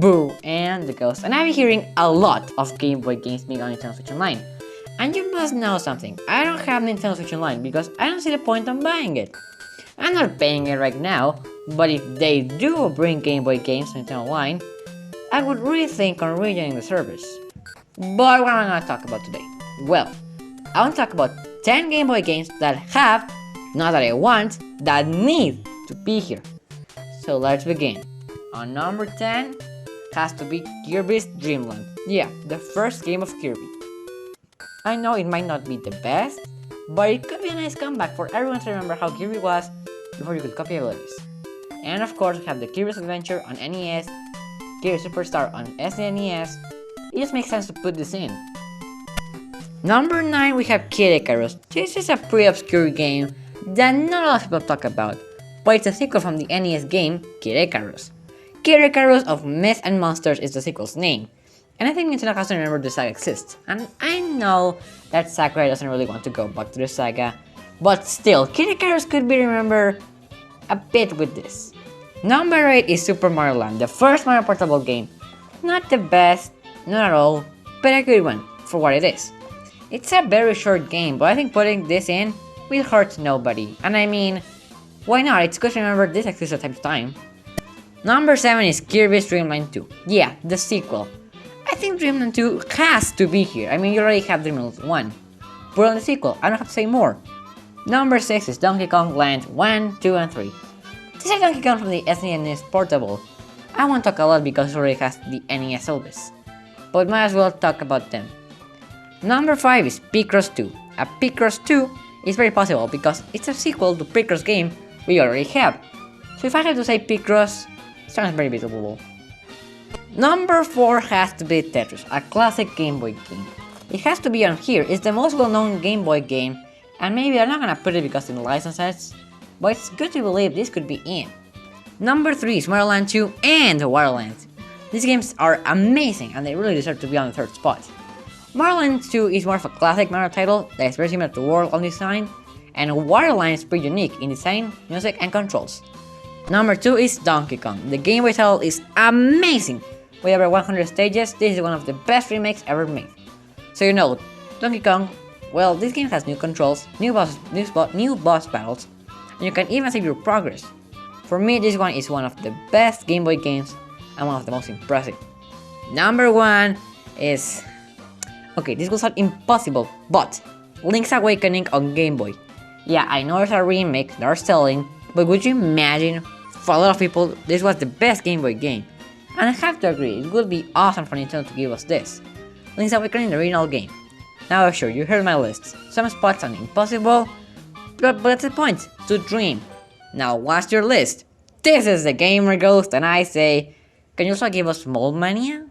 Boo, and the Ghost. And I've been hearing a lot of Game Boy games being on Nintendo Switch Online. And you must know something, I don't have Nintendo Switch Online because I don't see the point of buying it. I'm not paying it right now, but if they do bring Game Boy games to Nintendo Online, I would rethink on rejoining the service. But what am I gonna talk about today? Well, I want to talk about 10 Game Boy games that have, not that I want, that need to be here. So let's begin. On number 10 has to be Kirby's Dreamland. Yeah, the first game of Kirby. I know it might not be the best, but it could be a nice comeback for everyone to remember how Kirby was before you could copy abilities. And of course we have the Kirby's Adventure on NES, Kirby Superstar on SNES. It just makes sense to put this in. Number 9 we have Kid Icarus. This is a pretty obscure game that not a lot of people talk about, but it's a sequel from the NES game Kid Icarus. Kid Icarus of Myth and Monsters is the sequel's name, and I think Nintendo has to remember the saga exists. And I know that Sakurai doesn't really want to go back to the saga, but still, Kid Icarus could be remembered a bit with this. Number 8 is Super Mario Land, the first Mario portable game. Not the best, not at all, but a good one for what it is. It's a very short game, but I think putting this in will hurt nobody. And I mean, why not? It's good to remember this exists from time to time. Number 7 is Kirby Streamline 2. Yeah, the sequel. I think Dreamland 2 has to be here. I mean, you already have Dreamland 1. Put on the sequel, I don't have to say more. Number 6 is Donkey Kong Land 1, 2, and 3. This is Donkey Kong from the SNES Portable. I won't talk a lot because it already has the NES Elvis, but might as well talk about them. Number 5 is Picross 2. A Picross 2 is very possible because it's a sequel to Picross game we already have. So if I had to say Picross, it sounds very visible. Number 4 has to be Tetris, a classic Game Boy game. It has to be on here, it's the most well-known Game Boy game, and maybe I'm not gonna put it because of the licenses, but it's good to believe this could be in. Number 3 is Marlin II and Wirelands. These games are amazing and they really deserve to be on the third spot. Marlin II is more of a classic Mario title that is very similar to World on design, and Wirelands is pretty unique in design, music, and controls. Number 2 is Donkey Kong. The Game Boy title is amazing! With over 100 stages, this is one of the best remakes ever made. So you know, Donkey Kong, well, this game has new controls, new boss battles, and you can even save your progress. For me, this one is one of the best Game Boy games and one of the most impressive. Number 1 is... okay, this will sound impossible, but Link's Awakening on Game Boy. Yeah, I know there's a remake that are selling, but would you imagine, for a lot of people, this was the best Game Boy game? And I have to agree, it would be awesome for Nintendo to give us this. Link's Awakening, the original game. Now sure, you heard my list. Some spots are impossible, but that's the point, to dream. Now what's your list? This is the Gamer Ghost, and I say, can you also give us Mold Mania?